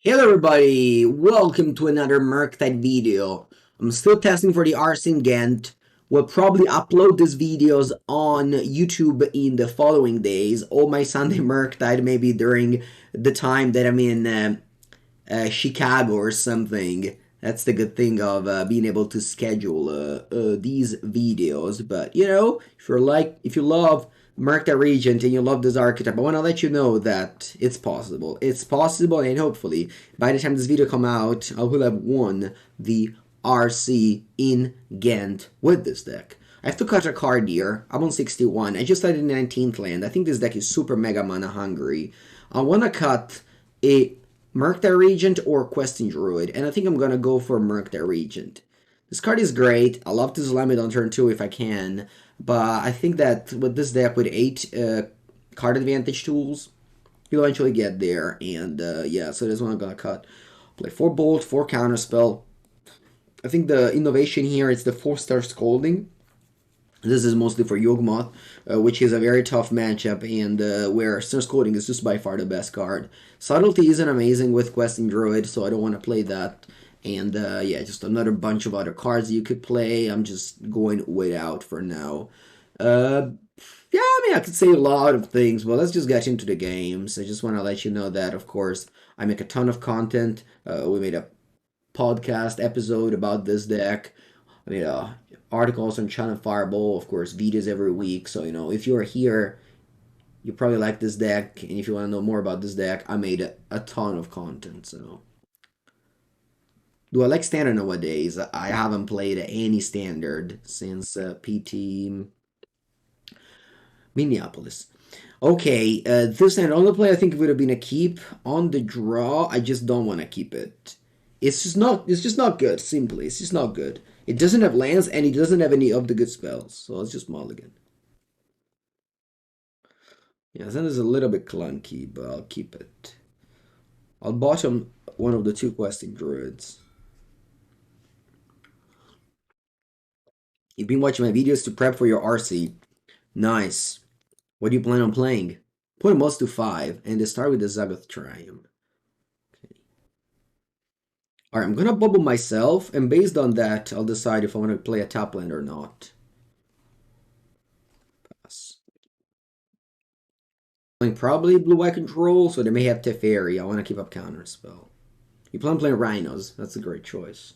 Hello everybody, welcome to another Murktide video. I'm still testing for the Arsene Ghent. We'll probably upload these videos on YouTube in the following days, or my Sunday Murktide maybe during the time that I'm in Chicago or something. That's the good thing of being able to schedule these videos. But if you love Murktide Regent and you love this archetype, I want to let you know that it's possible. It's possible, and hopefully by the time this video come out, I will have won the RC in Ghent with this deck. I have to cut a card here. I'm on 61. I just started in 19th land. I think this deck is super mega mana hungry. I want to cut a Murktide Regent or Questing Druid, and I think I'm gonna go for Murktide Regent. This card is great. I love to slam it on turn 2 if I can, but I think that with this deck with 8 card advantage tools, you'll eventually get there, and yeah, so this one I'm gonna cut. Play 4 Bolt, 4 Counterspell. I think the innovation here is the 4-star Scolding. This is mostly for Yawgmoth, which is a very tough matchup, and where Stern Scolding is just by far the best card. Subtlety isn't amazing with Questing Druid, so I don't want to play that. And yeah, just another bunch of other cards you could play. I'm just going without for now. Yeah, I mean, I could say a lot of things, but let's just get into the games. I just want to let you know that, of course, I make a ton of content. We made a podcast episode about this deck. I mean, articles on Channel Fireball, of course, VEEDEOs every week. So, if you're here, you probably like this deck. And if you want to know more about this deck, I made a ton of content. So, do I like Standard nowadays? I haven't played any Standard since PT Minneapolis. Okay, this Standard only play I think it would have been a keep on the draw. I just don't want to keep it. It's just not. It's just not good. Simply, it's just not good. It doesn't have lands and it doesn't have any of the good spells, so it's just mulligan. Yeah, that is a little bit clunky, but I'll keep it. I'll bottom one of the 2 questing druids. You've been watching my videos to prep for your RC. Nice. What do you plan on playing? Put most to 5 and then start with the Zagoth Triumph. Okay. Alright, I'm gonna bubble myself, and based on that, I'll decide if I want to play a top land or not. Pass. Playing probably UWx Control, so they may have Teferi. I want to keep up Counterspell. You plan on playing Rhinos. That's a great choice.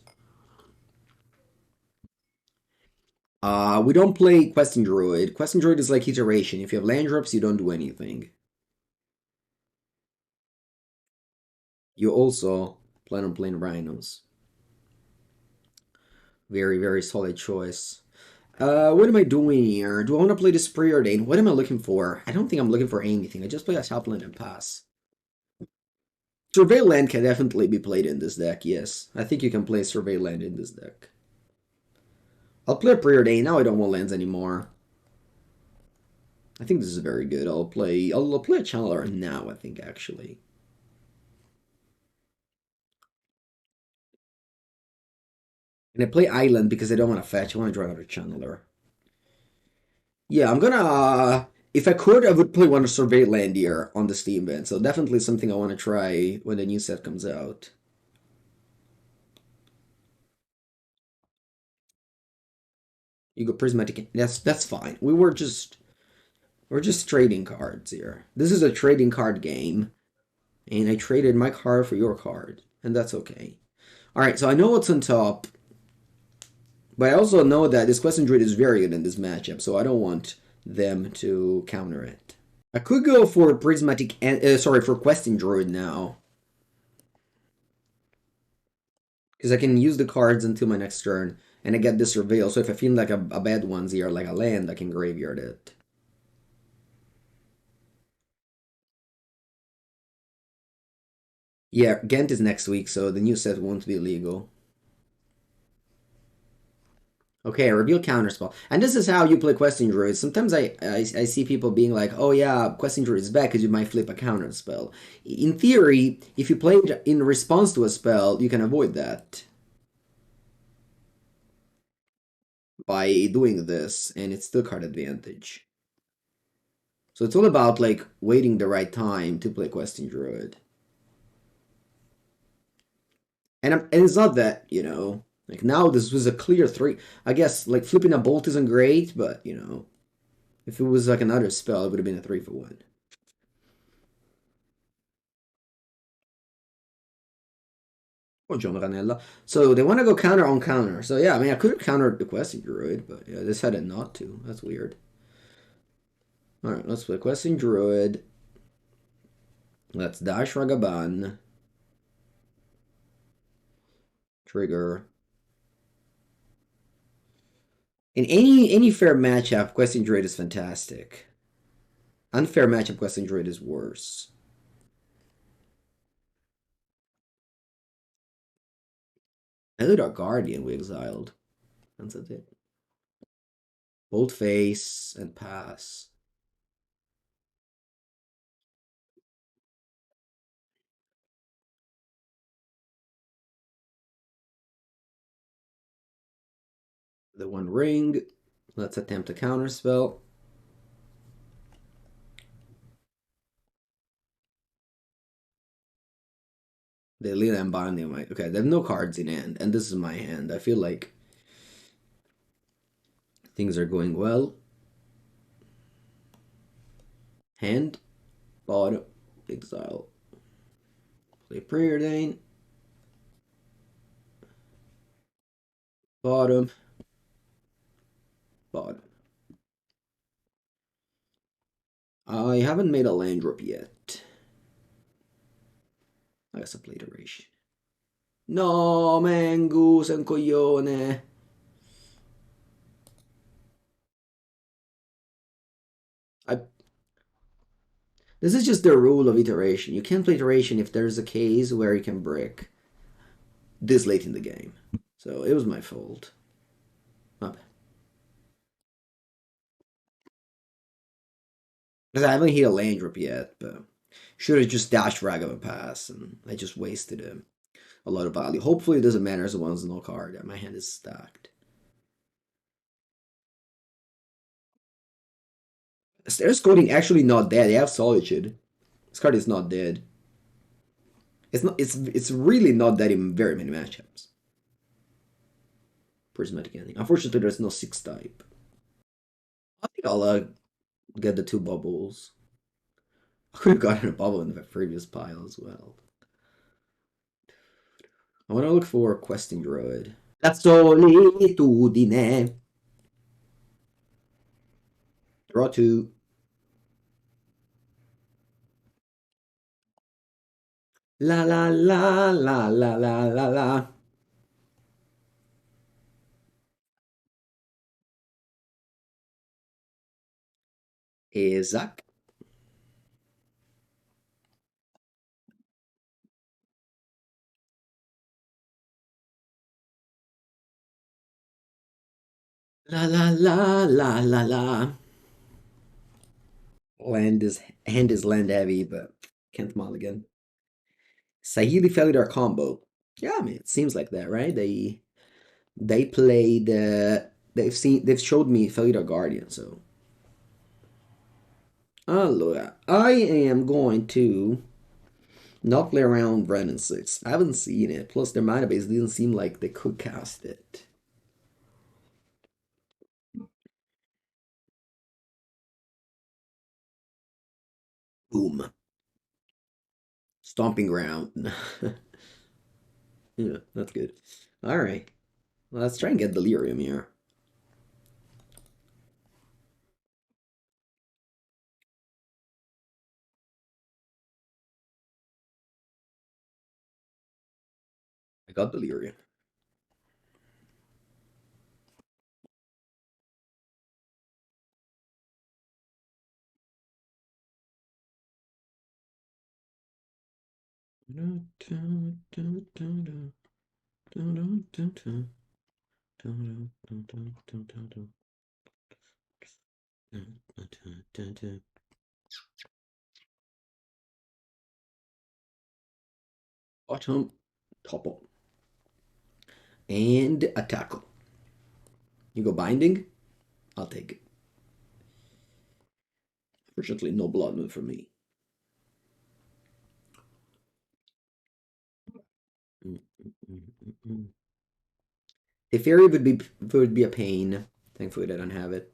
We don't play Questing Druid. Questing Druid is like Iteration. If you have land drops, you don't do anything. You also plan on playing Rhinos. Very, very solid choice. What am I doing here? Do I want to play this Preordain? What am I looking for? I don't think I'm looking for anything. I just play a top land and pass. Survey Land can definitely be played in this deck, yes. I think you can play Survey Land in this deck. I'll play Preordain. Now I don't want lands anymore. I think this is very good. I'll play a Channeler now, I think, actually. And I play Island because I don't want to fetch. I want to draw another Channeler. Yeah, I'm gonna... if I could, I would play one of Survey Land here on the Steam event. So definitely something I want to try when the new set comes out. You go Prismatic. That's fine. We're just trading cards here. This is a trading card game, and I traded my card for your card, and that's okay. All right, so I know what's on top, but I also know that this Questing Druid is very good in this matchup, so I don't want them to counter it. I could go for Prismatic, for Questing Druid now, because I can use the cards until my next turn, and I get this Reveal. So if I feel like a bad one's here, like a land, I can graveyard it. Yeah, Ghent is next week, so the new set won't be legal. Okay, reveal Counterspell. And this is how you play Questing Druid. Sometimes I see people being like, oh yeah, Questing Druid is bad because you might flip a Counterspell. In theory, if you play it in response to a spell, you can avoid that by doing this, and it's still card advantage. So it's all about like waiting the right time to play Questing Druid. And it's not that, like now this was a clear 3. I guess like flipping a bolt isn't great, but if it was like another spell, it would have been a 3 for 1. Or John Ranella. So they want to go counter on counter. So yeah, I mean I could have countered the Questing Druid, but yeah, they decided not to. That's weird. Alright, let's play Questing Druid. Let's dash Ragavan. Trigger. In any fair matchup, Questing Druid is fantastic. Unfair matchup, Questing Druid is worse. Elder Guardian we exiled. That's it. Bold face and pass. The One Ring. Let's attempt a counterspell. They lead and binding. Okay, they have no cards in hand, and this is my hand. I feel like things are going well. Hand, bottom, exile. Play Preordain. Bottom, bottom. I haven't made a land drop yet. I guess a play iteration. No, Mangus and coglione. I. This is just the rule of iteration. You can't play iteration if there's a case where you can brick this late in the game. So it was my fault. My bad. Because I haven't hit a land drop yet, but should have just dashed Ragavan pass, and I just wasted a lot of value. Hopefully it doesn't matter as long as no card. My hand is stacked. Stern Scolding actually not dead. They have Solitude. This card is not dead. It's not. It's really not dead in very many matchups. Prismatic Ending. Unfortunately, there's no 6 type. I think I'll get the 2 bubbles. I could have gotten a bubble in the previous pile as well. I want to look for Questing Druid. La solitudine. Draw 2. La la la la la la la la. Isaac. La la la la la la. Hand is land heavy, but can't mulligan. Sahili Felidar combo. Yeah, I mean it seems like that, right? They played they've showed me Felidar Guardian, so allora, I am going to not play around Brandon 6. I haven't seen it. Plus their mana base didn't seem like they could cast it. Boom. Stomping ground. Yeah, that's good. Alright. Well, let's try and get Delirium here. I got Delirium. Bottom, topple. And a tackle. You go binding? I'll take it. Fortunately, no blood moon for me. The fairy would be a pain. Thankfully, I don't have it.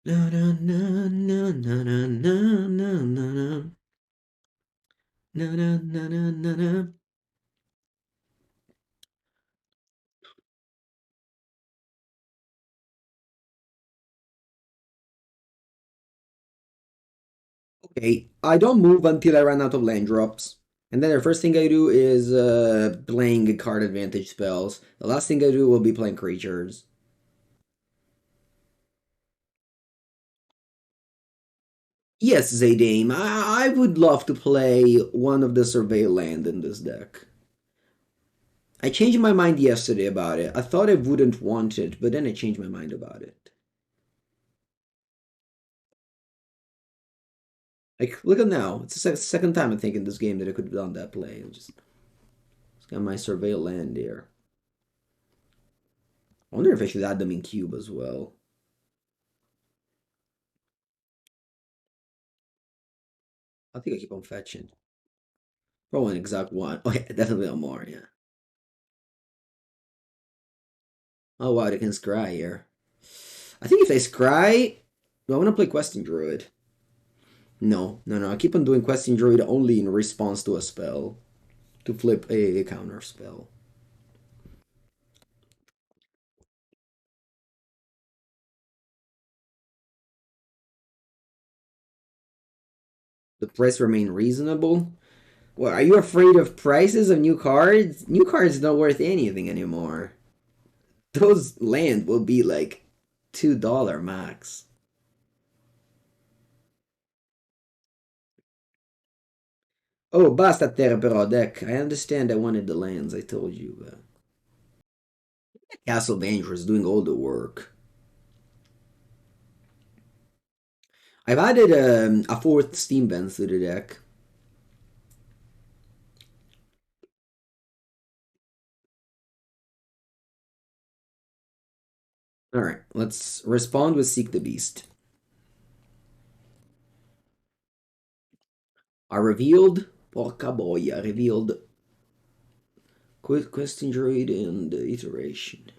Na na na na na na na na na na na na na na na. Okay, I don't move until I run out of land drops. And then the first thing I do is playing card advantage spells. The last thing I do will be playing creatures. Yes, Zaydame, I would love to play one of the Survey land in this deck. I changed my mind yesterday about it. I thought I wouldn't want it, but then I changed my mind about it. Like, look at now. It's the second time I think in this game that I could have done that play. Just got my Survey land there. I wonder if I should add them in cube as well. I think I keep on fetching. Probably an exact one. Okay, definitely no more, yeah. Oh wow, they can scry here. I think if they scry, do I want to play Questing Druid? No, no, no. I keep on doing Questing Druid only in response to a spell. To flip a counter spell. The price remain reasonable? Well, are you afraid of prices of new cards? New cards not worth anything anymore. Those land will be like $2 max. Oh, basta terra però, deck. I understand I wanted the lands, I told you. Castle Dangerous doing all the work. I've added a fourth Steam Vent to the deck. Alright, let's respond with Seek the Beast. I revealed, porca boia, revealed Questing Druid and Iteration.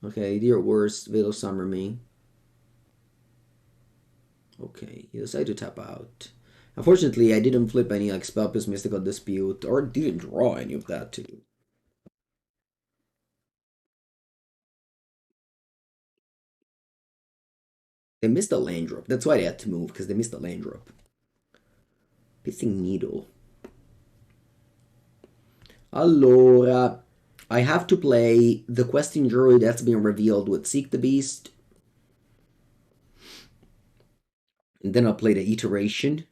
Okay, dear worst, Veil of Summer me. Okay, you decide to tap out. Unfortunately, I didn't flip any like Spellpiece Mystical Dispute, or didn't draw any of that too. They missed a land drop. That's why they had to move, because they missed a land drop. Pithing Needle. Allora, I have to play the Questing Druid that's been revealed with Seek the Beast. And then I'll play the Iteration.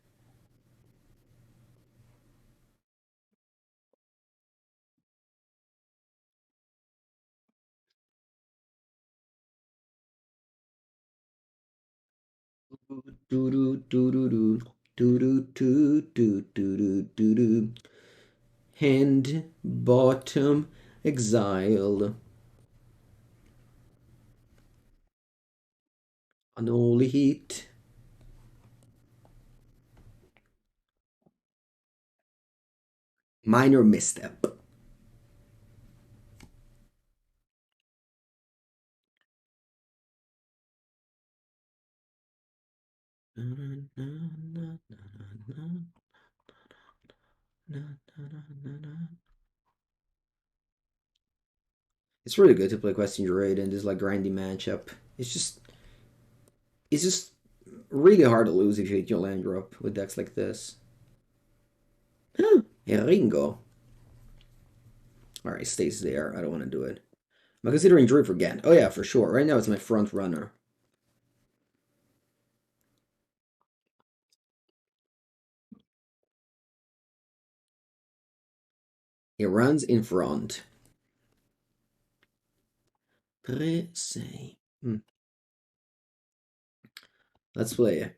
Hand, bottom, exile. Unholy Heat. Minor misstep. It's really good to play Questing Druid in this like grindy matchup. It's just really hard to lose if you hit your land drop with decks like this. Huh, Ringo. Alright, stays there. I don't want to do it. I'm considering Druid for Gant. Oh yeah, for sure. Right now it's my front runner. It runs in front. Pressé. Let's play it.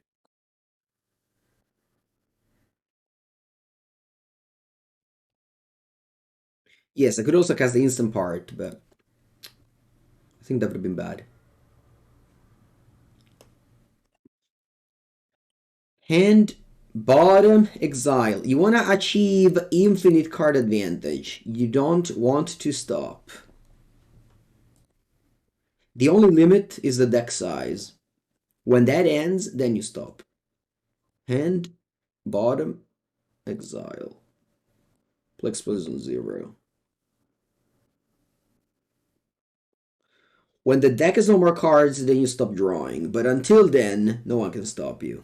Yes, I could also cast the instant part, but I think that would have been bad. Hand, Bottom, exile. You want to achieve infinite card advantage. You don't want to stop. The only limit is the deck size. When that ends, then you stop. Hand, bottom, exile. Plex position 0. When the deck has no more cards, then you stop drawing. But until then, no one can stop you.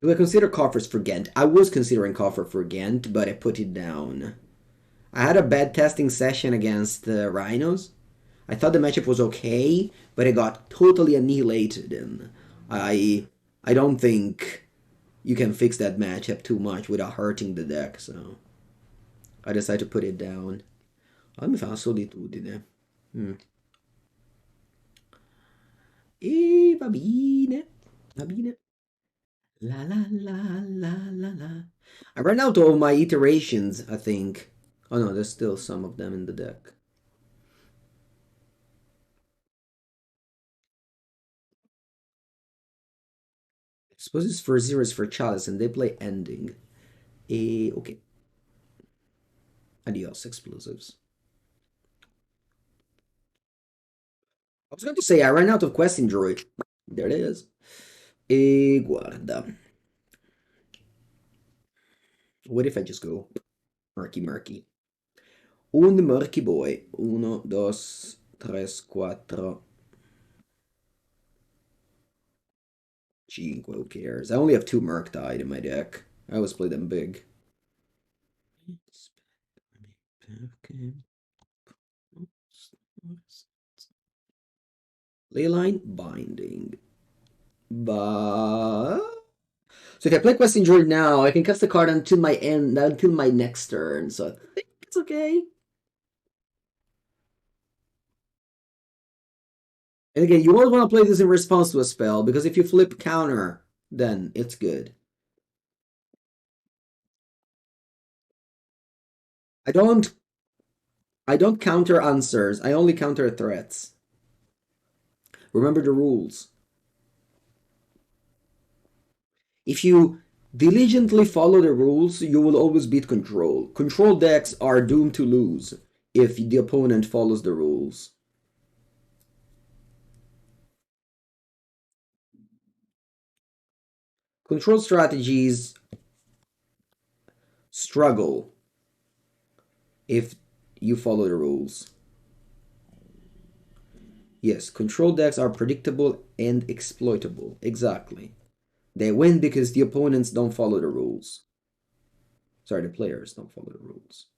Do I consider Coffers for Ghent? I was considering Coffer for Ghent, but I put it down. I had a bad testing session against the Rhinos. I thought the matchup was okay, but it got totally annihilated, and I don't think you can fix that matchup too much without hurting the deck, so I decided to put it down. Mi fa una solitudine. E va bene, va bene. La la la la la la. I ran out of my iterations, I think. Oh no, there's still some of them in the deck. I suppose it's for zeros for Chalice, and they play ending. Okay. Adios, explosives. I was going to say I ran out of Questing Druid. There it is. Guarda. What if I just go murky murky? Un murky boy. 1, 2, 3, 4, 5. Who cares? I only have 2 Murktide in my deck. I always play them big. Leyline, binding. But so if I play Questing Druid now, I can cast the card until my next turn. So I think it's okay. And again, you always want to play this in response to a spell, because if you flip counter, then it's good. I don't counter answers. I only counter threats. Remember the rules. If you diligently follow the rules, you will always beat control. Control decks are doomed to lose if the opponent follows the rules. Control strategies struggle if you follow the rules. Yes, control decks are predictable and exploitable. Exactly. They win because the opponents don't follow the rules. Sorry, the players don't follow the rules.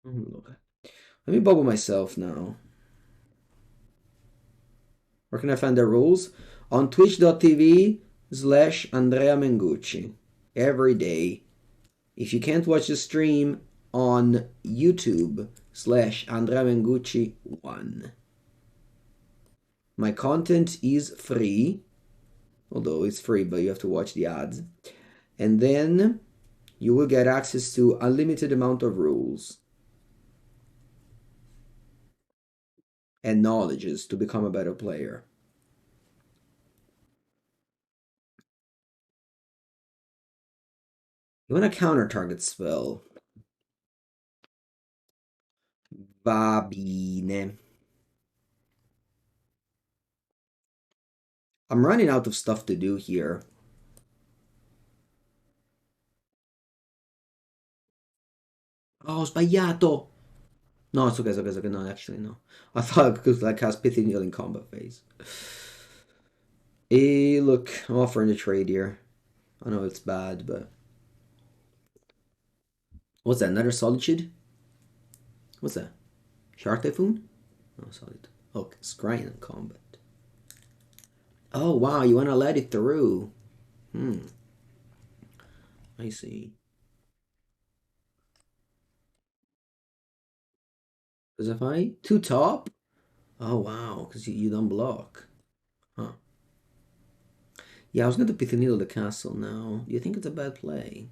Let me bubble myself now. Where can I find the rules? On twitch.tv/Andrea Mengucci. Every day. If you can't watch the stream, on YouTube/Andrea Mengucci 1. My content is free. Although it's free, but you have to watch the ads. And then you will get access to unlimited amount of rules and knowledges to become a better player. You want to counter target spell. Va bene. I'm running out of stuff to do here. Oh, ho sbagliato! No, it's okay, it's okay, it's okay. No, actually, no. I thought it could like cast Pithing Needle in combat phase. Hey, look, I'm offering a trade here. I know it's bad, but... What's that, another Solitude? What's that? Shark Typhoon? No, Solitude. Oh, Scrying in combat. Oh, wow, you want to let it through. I see. Because if I... 2 top? Oh, wow, because you don't block. Huh. Yeah, I was going to Pithing Needle the castle now. Do you think it's a bad play?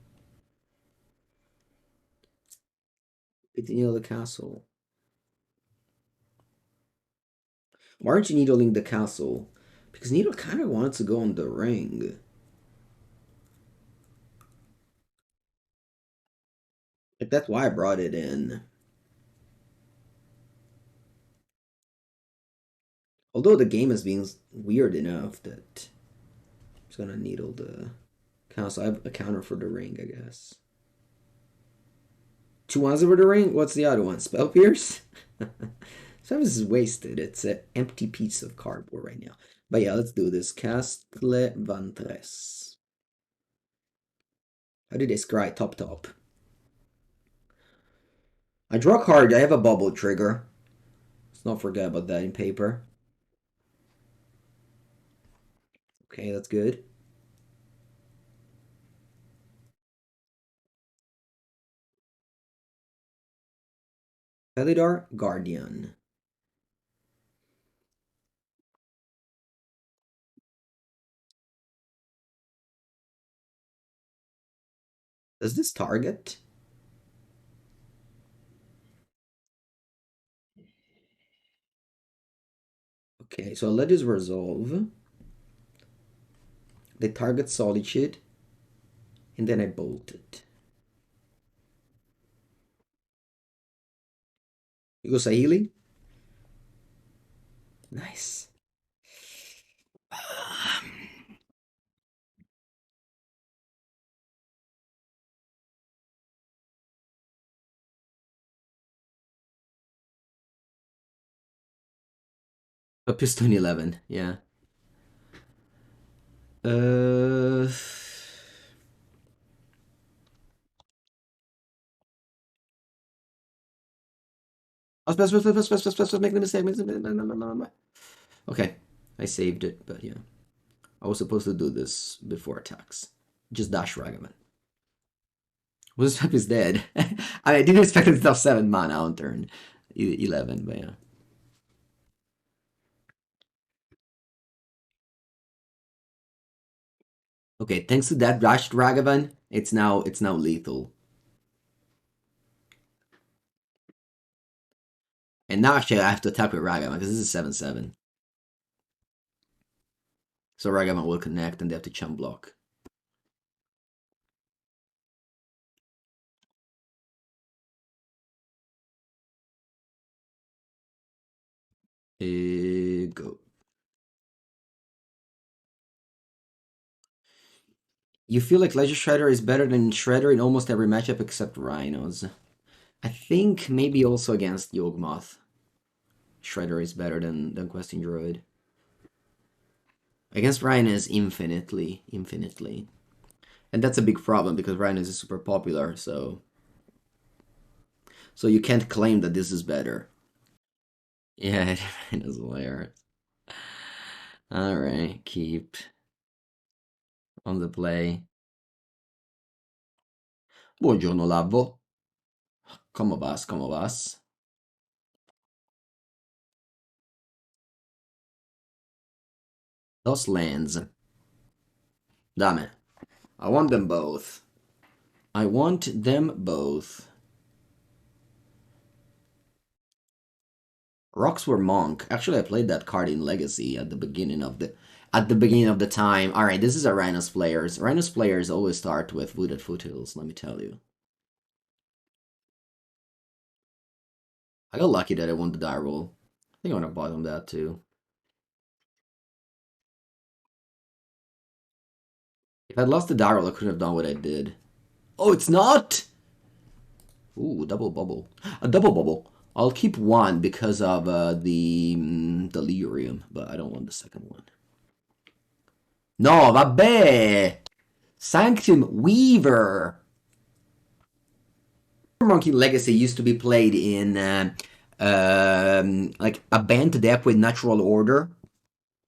Pithing Needle the castle. Why aren't you needling the castle? Because Needle kind of wanted to go on the ring. Like, that's why I brought it in. Although the game is being weird enough that I'm just gonna needle the castle. I have a counter for the ring, I guess. 2 ones over the ring? What's the other one? Spell Pierce? So this is wasted. It's an empty piece of cardboard right now. But yeah, let's do this. Castle Vantress. How did they scry? Top. I draw a card. I have a bubble trigger. Let's not forget about that in paper. Okay, that's good. Pelidar Guardian. Does this target? Okay, so let this resolve. They target Solitude, and then I bolt it. You go Sahili? Nice. A Piston 11, yeah. Uh... Make the mistake. Okay, I saved it, but yeah. I was supposed to do this before attacks. Just dash Ragavan. Well, this map is dead. I didn't expect it to have 7 mana on turn 11, but yeah. Okay, thanks to that dashed Ragavan, it's now lethal. And now actually I have to attack with Ragavan because this is 7/7. So Ragavan will connect and they have to chump block. Go. You feel like Leisure Shredder is better than Shredder in almost every matchup except Rhinos. I think maybe also against Yawgmoth. Shredder is better than Questing Druid. Against Rhinos, infinitely. And that's a big problem because Rhinos is super popular, so you can't claim that this is better. Yeah, Rhinos hilarious. Alright, keep on the play. Buongiorno Labbo. Come vas? Those lands. Dame. I want them both. Rocks were Monk. Actually, I played that card in Legacy at the beginning of the time. All right, this is a Rhinos players. Rhinos players always start with Wooded Foothills. Let me tell you. I got lucky that I won the die roll. I think I want to bottom that too. If I'd lost the die roll, I couldn't have done what I did. Oh, it's not. Ooh, double bubble. A double bubble. I'll keep one because of the delirium, but I don't want the second one. No, vabbè! Sanctum Weaver! Monkey Legacy used to be played in like a bent deck with natural order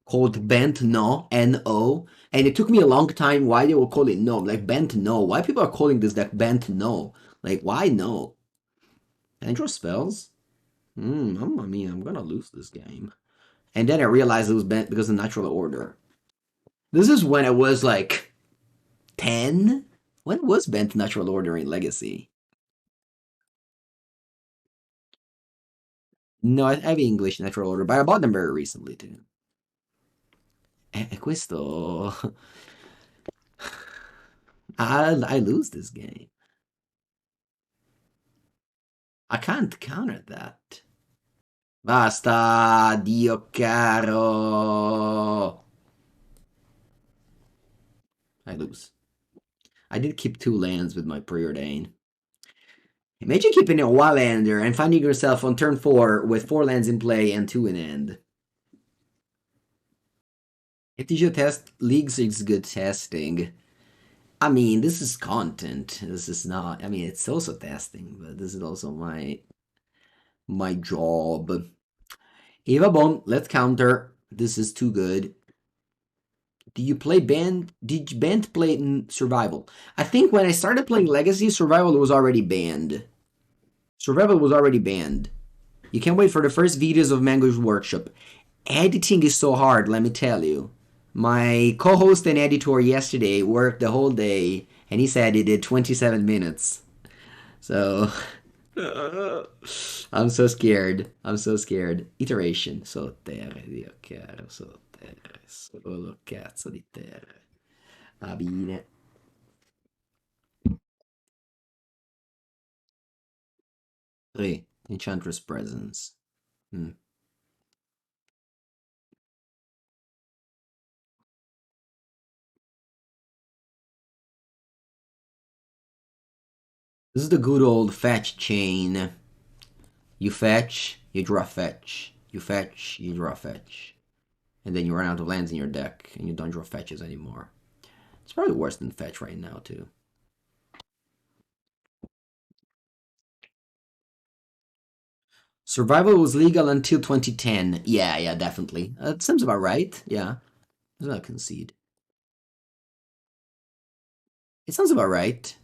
called Bent No, N-O. And it took me a long time why they were calling it No. Like Bent No. Why people are calling this deck Bent No? Like, why no? Andrew spells? Mamma mia, I'm gonna lose this game. And then I realized it was bent because of natural order. This is when I was like 10? When was bent natural order in Legacy? No, I have English natural order, but I bought them very recently too. Questo... I lose this game. I can't counter that. Basta, Dio caro. I lose. I did keep 2 lands with my Preordain. Imagine keeping a Wildlander and finding yourself on turn 4 with 4 lands in play and 2 in hand. MTGO test leagues is good testing. I mean, this is content. This is not. I mean, it's also testing, but this is also my job. Eva Bone, let's counter. This is too good. Do you play banned? Did banned play in survival? I think when I started playing Legacy, survival was already banned. Survival was already banned. You can't wait for the first videos of Mango's workshop. Editing is so hard, let me tell you. My co-host and editor yesterday worked the whole day, and he said he did 27 minutes. So, I'm so scared. I'm so scared. Iteration. Sotere, Dio caro, sotere, solo cazzo di terra. Va bene. 3. Enchantress presence. This is the good old fetch chain. You fetch, you draw fetch. You fetch, you draw fetch. And then you run out of lands in your deck, and you don't draw fetches anymore. It's probably worse than fetch right now, too. Survival was legal until 2010. Yeah, definitely. It seems about right. Yeah. Let's not concede. It sounds about right.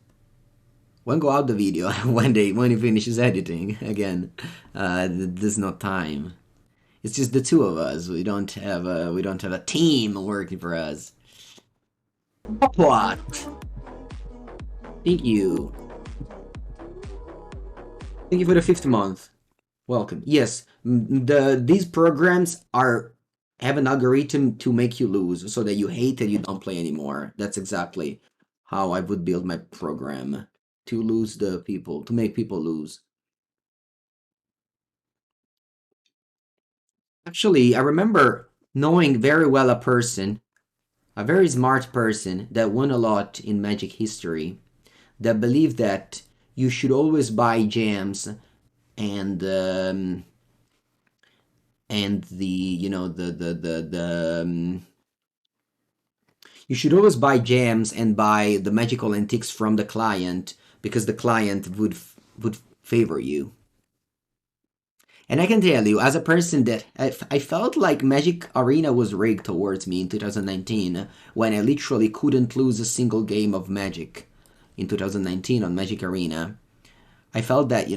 When go out the video? when he finishes editing again. There's no time. It's just the two of us. We don't have a team working for us. What? Thank you. Thank you for the 5th month. Welcome. Yes, these programs have an algorithm to make you lose, so that you hate and you don't play anymore. That's exactly how I would build my program, to lose the people, to make people lose. Actually, I remember knowing very well a person, a very smart person that won a lot in Magic history, that believed that you should always buy gems and you should always buy gems and buy the magical antiques from the client, because the client would favor you. And I can tell you, as a person that I felt like Magic Arena was rigged towards me in 2019, when I literally couldn't lose a single game of Magic in 2019 on Magic Arena. I felt that,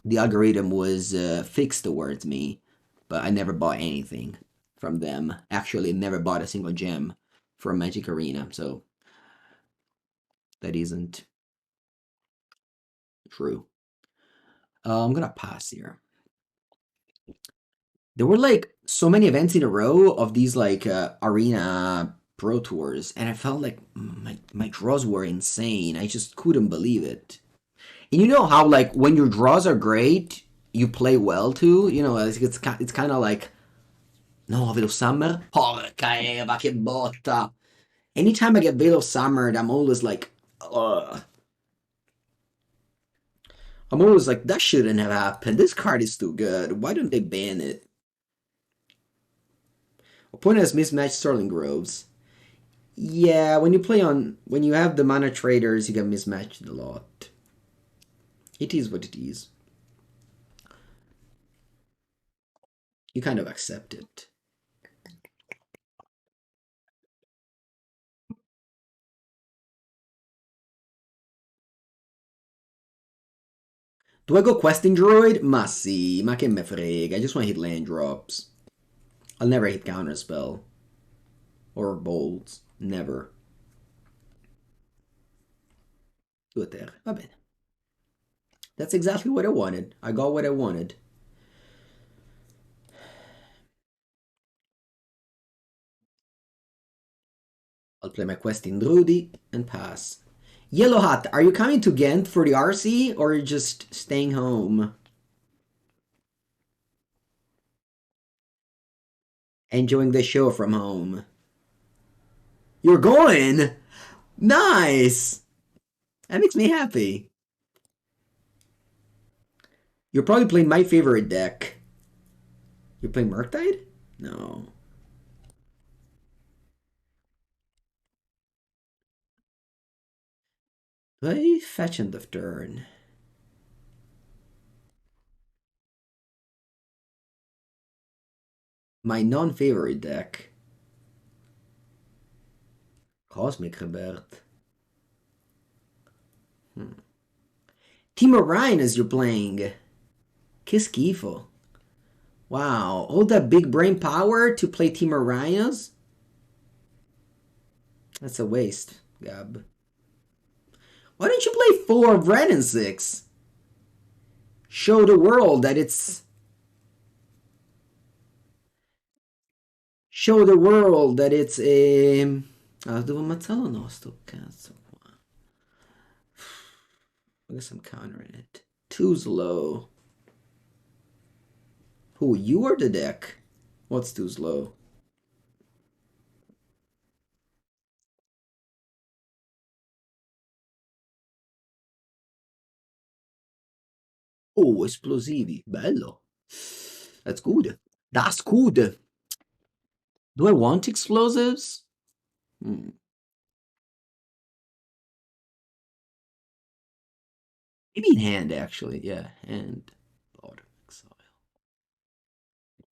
the algorithm was fixed towards me, but I never bought anything from them. Actually, never bought a single gem from Magic Arena, so that isn't true. I'm gonna pass here. There were like so many events in a row of these like arena pro tours, and I felt like my draws were insane. I just couldn't believe it. And you know how like when your draws are great, you play well too. It's kind of like, no, Veil of Summer. Porca Eva, che botta! Anytime I get Veil of Summer, I'm always like, ugh. I'm always like, that shouldn't have happened. This card is too good. Why don't they ban it? Opponent has mismatched Sterling Groves. Yeah, when you have the mana traders, you get mismatched a lot. It is what it is. You kind of accept it. Do I go Questing Druid? Ma sì, ma che me frega. I just want to hit land drops. I'll never hit Counterspell. Or Bolts. Never. Due terre. Va bene. That's exactly what I wanted. I got what I wanted. I'll play my Questing Druid and pass. Yellow Hat, are you coming to Ghent for the RC or are you just staying home? Enjoying the show from home. You're going? Nice! That makes me happy. You're probably playing my favorite deck. You're playing Murktide? No. Play Fetch end of turn. My non-favorite deck. Cosmic Rebirth. Team Orion as you're playing. Que schifo. Wow, all that big brain power to play Team Orionos? That's a waste, Gab. Why don't you play 4 of Red and 6? Show the world that it's... Show the world that it's a... devo ammazzarlo? No, sto cazzo qua. I guess I'm countering it. Too slow. Who, you or the deck? What's too slow? Oh, esplosivi. Bello. That's good. That's good. Do I want explosives? Maybe in hand, actually. Yeah, hand. Bottom exile.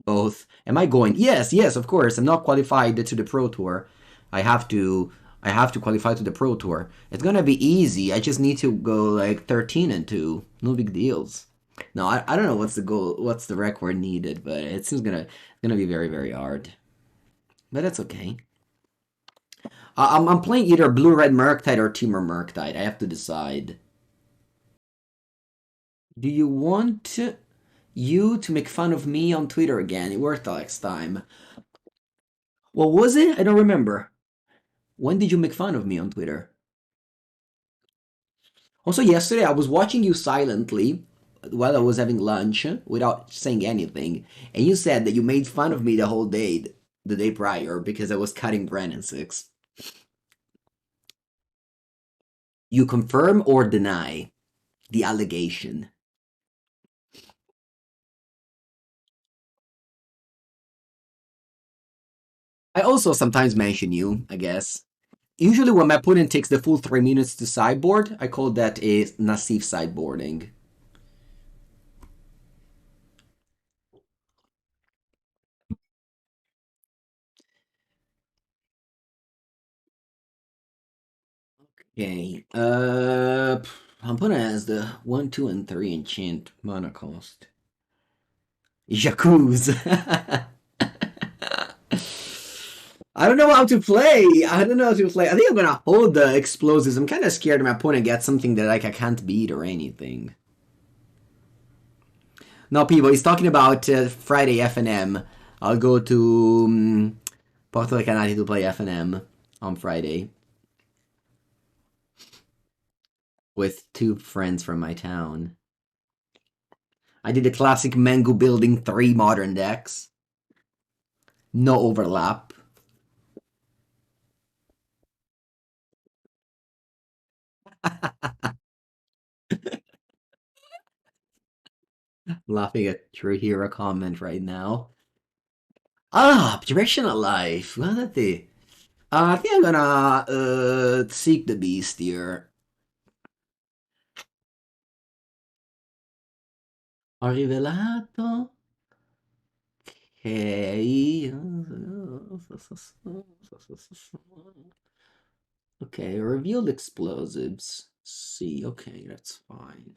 Both. Am I going? Yes, yes, of course. I'm not qualified to the Pro Tour. I have to qualify to the Pro Tour. It's gonna be easy. I just need to go like 13-2. No big deals. No, I don't know what's the goal, what's the record needed, but it seems gonna be very, very hard. But that's okay. I'm playing either Blue-Red Murktide or Teamer Murktide. I have to decide. Do you want you to make fun of me on Twitter again? It worked last time. What was it? I don't remember. When did you make fun of me on Twitter? Also, yesterday I was watching you silently while I was having lunch without saying anything, and you said that you made fun of me the whole day, the day prior, because I was cutting Brandon 6. You confirm or deny the allegation? I also sometimes mention you, I guess. Usually when my opponent takes the full 3 minutes to sideboard, I call that a Nassif sideboarding. Okay, my opponent has the 1, 2, and 3 enchant mana cost. Jacuz. I don't know how to play. I don't know how to play. I think I'm gonna hold the explosives. I'm kind of scared my opponent gets something that like I can't beat or anything. No, people, he's talking about Friday FNM. I'll go to Porto Canati to play FNM on Friday with 2 friends from my town. I did the classic Mengu building 3 modern decks. No overlap. Laughing at True Hero comment right now. Directional Life. Guardate. I think I'm gonna seek the beast here. Ho rivelato. Ok. Okay, revealed explosives. See, okay, that's fine.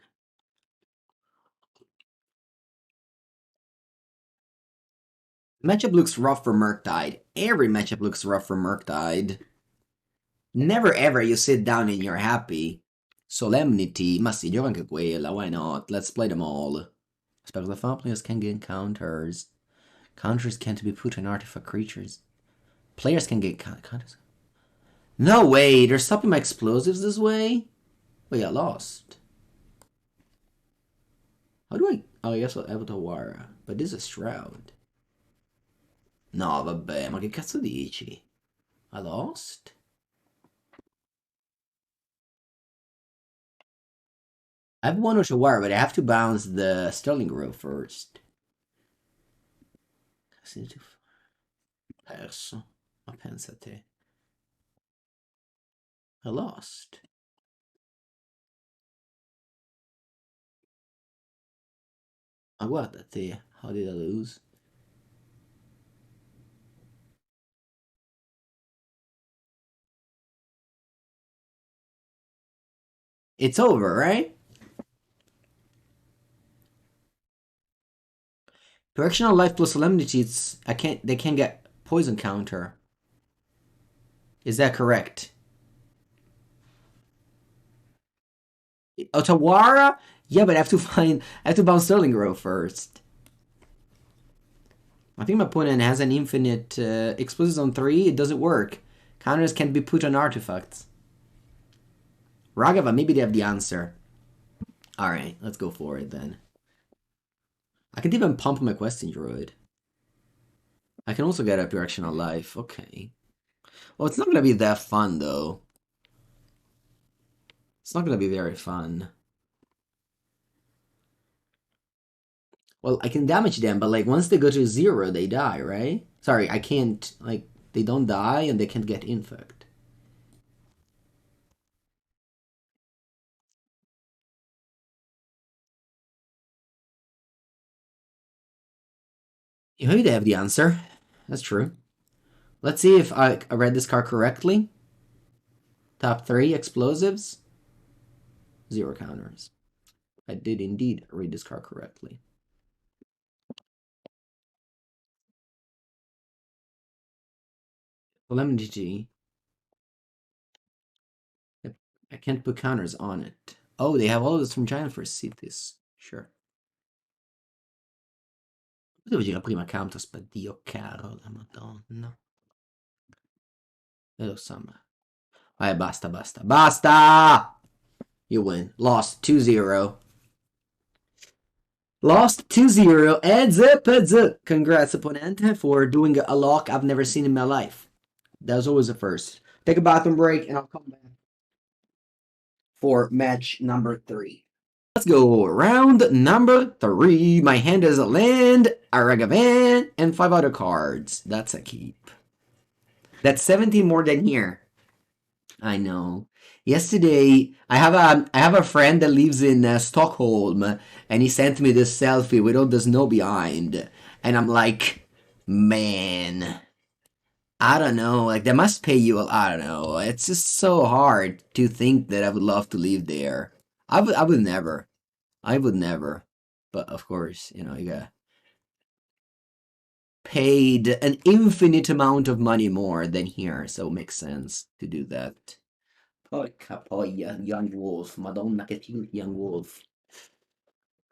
Matchup looks rough for Murktide. Every matchup looks rough for Murktide. Never ever you sit down and you're happy. Solemnity, ma sì, gioca anche quella, why not? Let's play them all. Spell the farm players can get counters. Counters can't be put on artifact creatures. Players can get counters. No way, they're stopping my explosives this way? Wait, I lost. How do I... Oh, I guess I'll have Otawara. But this is Shroud. No, vabbè, ma che cazzo dici? I lost? I have one Otawara, but I have to bounce the Sterling Grove first. Perso. Ma pensa a te. I lost. Ma guarda te, how did I lose? It's over, right? Directional life plus solemnity, it's they can't get poison counter. Is that correct? Otawara? Yeah, but I have to bounce Sterling Grove first. I think my opponent has an infinite explosives on 3. It doesn't work. Counters can't be put on artifacts. Ragavan, maybe they have the answer. Alright, let's go for it then. I can even pump my Questing Druid. I can also get a Directional Life. Okay. Well, it's not going to be that fun, though. It's not going to be very fun. Well, I can damage them, but, like, once they go to 0, they die, right? Sorry, I can't, like, they don't die and they can't get infect. Maybe they have the answer. That's true. Let's see if I read this card correctly. Top 3 explosives. 0 counters. I did indeed read this card correctly. Solemnity. I can't put counters on it. Oh, they have all of this from Giant Cities. Sure. Devo girare prima Counterspell, Dio caro, la madonna. E lo summer. Basta, basta, basta! You win. Lost 2-0. Lost 2-0. Heads. Congrats, opponent, for doing a lock I've never seen in my life. That was always a first. Take a bathroom break, and I'll come back for match number 3. Let's go. Round number 3. My hand is a land, a Ragavan, and 5 other cards. That's a keep. That's 17 more than here. I know. Yesterday, I have a friend that lives in Stockholm, and he sent me this selfie with all the snow behind, and I'm like, man, I don't know. Like, they must pay you. I don't know. It's just so hard to think that I would love to live there. I would never. I would never. But of course, you know, you got paid an infinite amount of money more than here, so it makes sense to do that. Porca poglia, Young Wolf, Madonna che cute Young Wolf.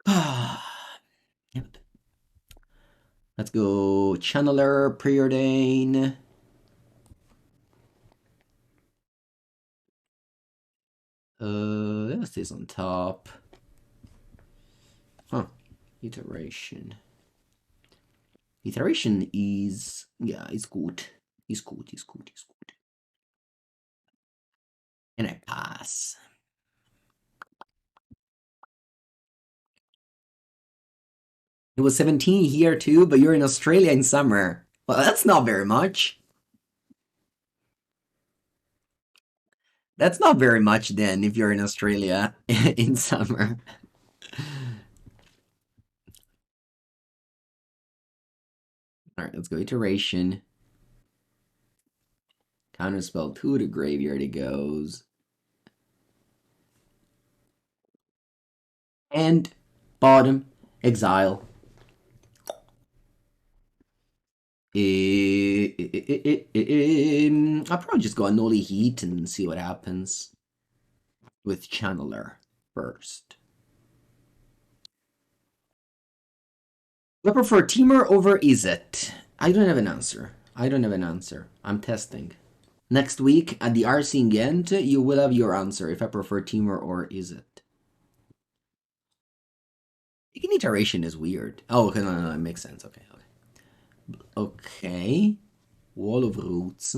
Yep. Let's go Channeler, Preordain. That stays on top. Huh. Iteration. Iteration is, yeah, it's good. It's good. And I pass. It was 17 here too, but you're in Australia in summer. Well, that's not very much. That's not very much then if you're in Australia in summer. Alright, let's go Iteration. Counterspell to the graveyard it goes. And bottom, Exile. I'll probably just go Unholy Heat and see what happens with Channeler first. Do I prefer Teamer over Izzet? I don't have an answer. I'm testing. Next week at the RC in Ghent, you will have your answer if I prefer Teamer or is it. Pithing Iteration is weird. Oh, okay, no, it makes sense. Okay. Okay. Wall of Roots.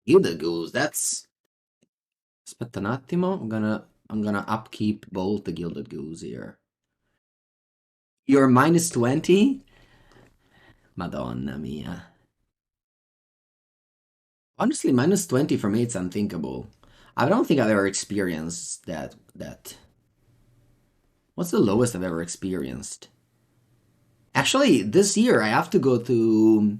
Gilded Goose, that's... Aspetta un attimo, I'm gonna upkeep both the Gilded Goose here. You're minus 20? Madonna mia. Honestly, minus 20 for me, it's unthinkable. I don't think I've ever experienced that. What's the lowest I've ever experienced? Actually, this year I have to go to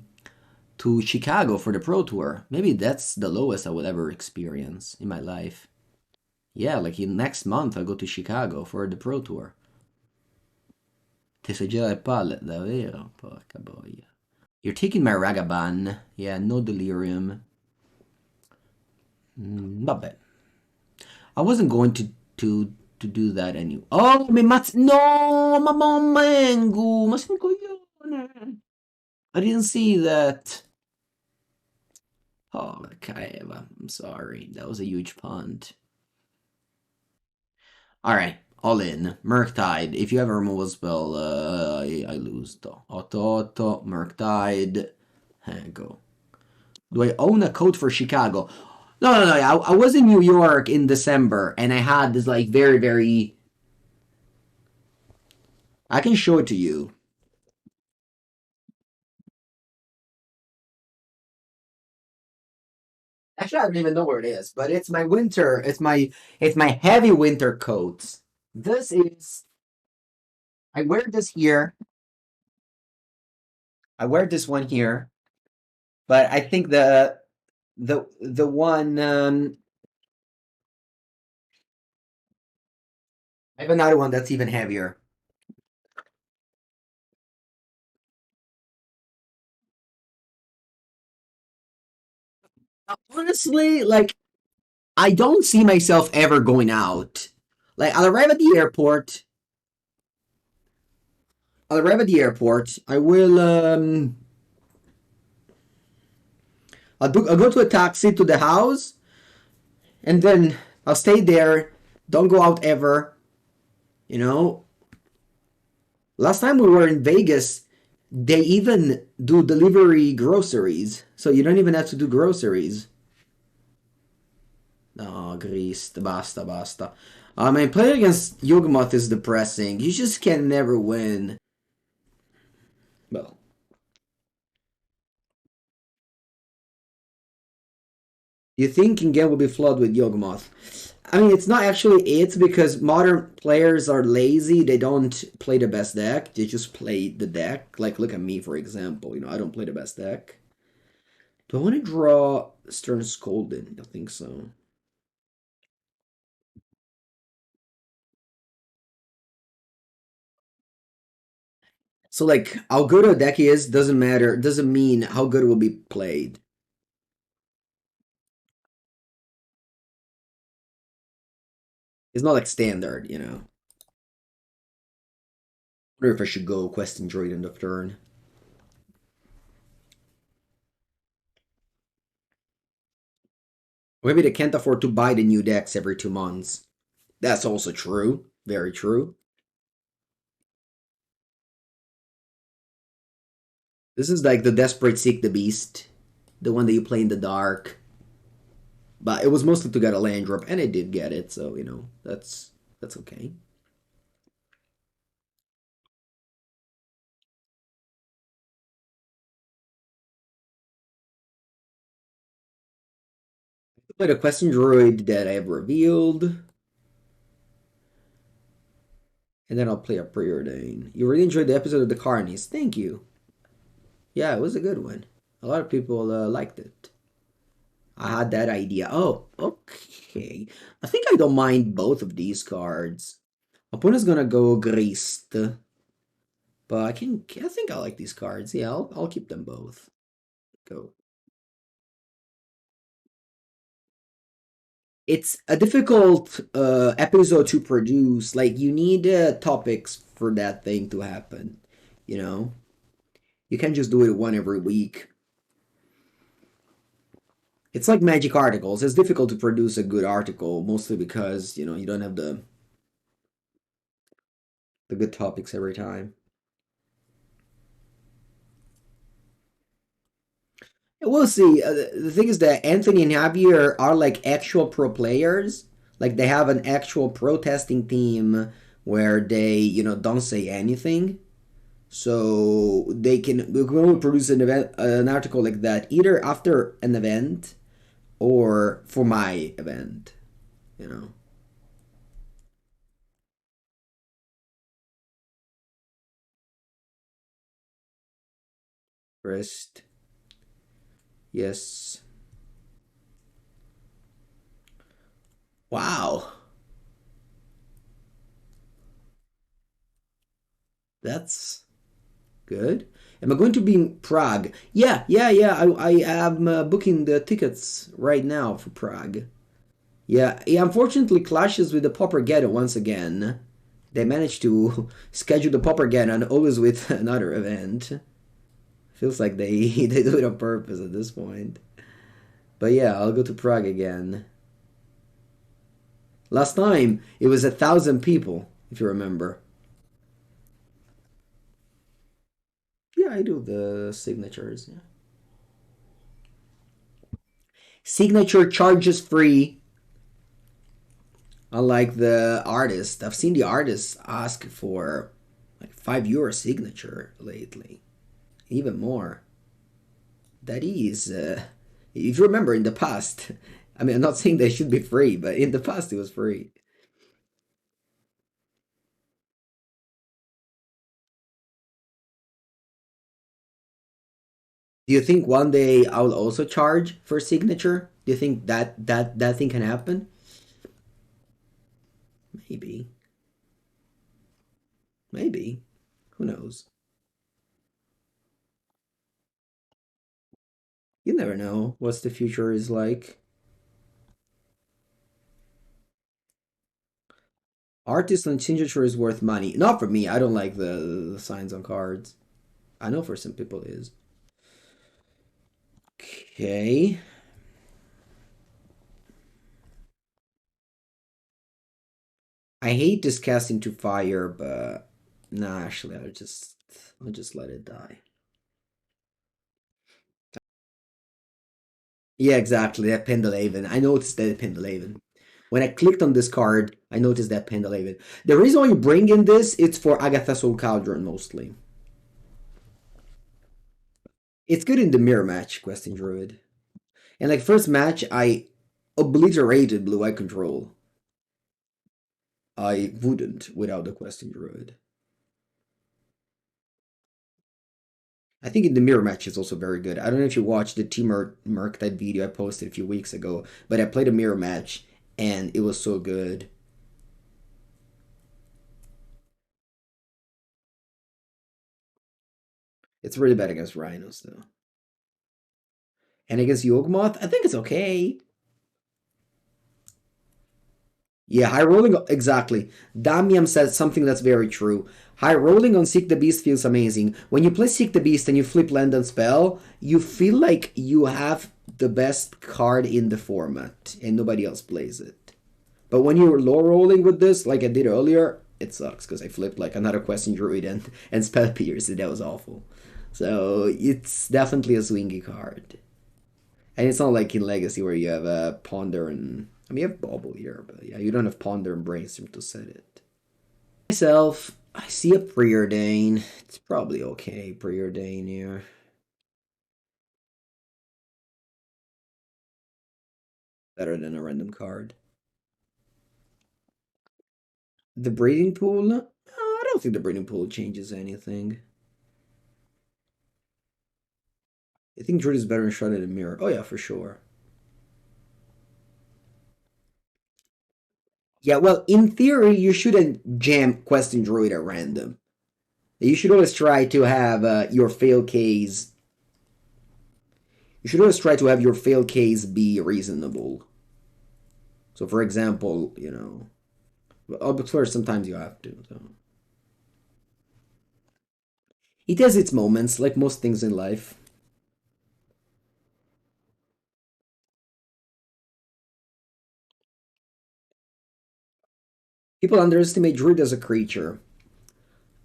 Chicago for the Pro Tour. Maybe that's the lowest I would ever experience in my life. Yeah, like in next month I go to Chicago for the Pro Tour. Ti sei già le palle, davvero? Porca boia. You're taking my Ragavan. Yeah, no delirium. Vabbè. I wasn't going to do that anyway. Oh, mi mazz... No, ma Mengu! Ma sei un coglione! I didn't see that. Oh, Kaeva. I'm sorry. That was a huge punt. Alright, all in. Murktide. If you have a removal spell, I lose though. 8-8, Murktide. Go. Do I own a coat for Chicago? No. I was in New York in December, and I had this like very... I can show it to you. Actually, I don't even know where it is, but it's my winter. It's my heavy winter coats. This is... I wear this here. I wear this one here, but I think the one I have another one that's even heavier. Honestly, like I don't see myself ever going out. Like I'll arrive at the airport. I will I'll go to a taxi to the house, and then I'll stay there. Don't go out ever. You know. Last time we were in Vegas, they even do delivery groceries, so you don't even have to do groceries. No, Grist, basta. I mean, playing against Yawgmoth is depressing. You just can never win. Well. You think Ingen will be flooded with Yawgmoth? I mean, it's not actually it, because modern players are lazy. They don't play the best deck. They just play the deck. Like, look at me, for example. You know, I don't play the best deck. Do I want to draw Stern Scolding? I think so. So, like, how good a deck is doesn't matter. Doesn't mean how good it will be played. It's not like standard, you know. I wonder if I should go Questing Druid end of turn. Maybe they can't afford to buy the new decks every 2 months. That's also true. Very true. This is like the Desperate Seek the Beast. The one that you play in the dark. But it was mostly to get a land drop, and I did get it, so, you know, that's okay. I played a Questing Druid that I have revealed. And then I'll play a Preordain. You really enjoyed the episode of the Carnies. Thank you. Yeah, it was a good one. A lot of people liked it. I had that idea. Oh, okay. I think I don't mind both of these cards. Opponent's gonna go Grist. But I think I like these cards. Yeah, I'll keep them both. Go. It's a difficult episode to produce. Like, you need topics for that thing to happen. You know? You can't just do it one every week. It's like magic articles. It's difficult to produce a good article, mostly because, you know, you don't have the good topics every time. We'll see. The thing is that Anthony and Javier are like actual pro players. Like they have an actual protesting team where they, you know, don't say anything. So we can only produce an article like that either after an event or for my event, you know. Rest. Yes. Wow. That's good. Am I going to be in Prague? Yeah, yeah, yeah. I am booking the tickets right now for Prague. Yeah, he unfortunately clashes with the Poppergeddon once again. They managed to schedule the Poppergeddon always with another event. Feels like they they do it on purpose at this point. But yeah, I'll go to Prague again. Last time it was 1,000 people, if you remember. Yeah, I do the signatures. Yeah. Signature charges free. Unlike the artist, I've seen the artists ask for like €5 signature lately, even more. That is, if you remember in the past, I mean, I'm not saying they should be free, but in the past it was free. Do you think one day I will also charge for signature? Do you think that thing can happen? Maybe, maybe. Who knows? You never know what the future is like. Artist on signature is worth money. Not for me. I don't like the signs on cards. I know for some people it is. Okay. I hate this cast into fire, but nah, actually, I'll just let it die. Yeah, exactly. That Pendlehaven. I noticed that Pendlehaven. When I clicked on this card, I noticed that Pendlehaven. The reason why you bring in this, it's for Agatha Soul Cauldron mostly. It's good in the mirror match, Questing Druid. And like first match, I obliterated Blue Eye Control. I wouldn't without the Questing Druid. I think in the mirror match is also very good. I don't know if you watched the Team Murktide video I posted a few weeks ago, but I played a mirror match and it was so good. It's really bad against Rhinos though. And against Yawgmoth, I think it's okay. Yeah, high rolling exactly. Damian said something that's very true. High rolling on Seek the Beast feels amazing. When you play Seek the Beast and you flip land and spell, you feel like you have the best card in the format and nobody else plays it. But when you're low rolling with this, like I did earlier, it sucks because I flipped like another Questing Druid and Spell Pierce, and that was awful. So it's definitely a swingy card. And it's not like in Legacy where you have a Ponder and I mean you have Bauble here, but yeah, you don't have Ponder and Brainstorm to set it. Myself, I see a Preordain. It's probably okay, Preordain here. Better than a random card. The breeding pool? I don't think the breeding pool changes anything. I think Druid is better in Shrouded and Mirror. Oh yeah, for sure. Yeah, well, in theory, you shouldn't jam Questing Druid at random. You should always try to have your fail case. You should always try to have your fail case be reasonable. So, for example, you know, but first, sometimes you have to. So. It has its moments, like most things in life. People underestimate Druid as a creature.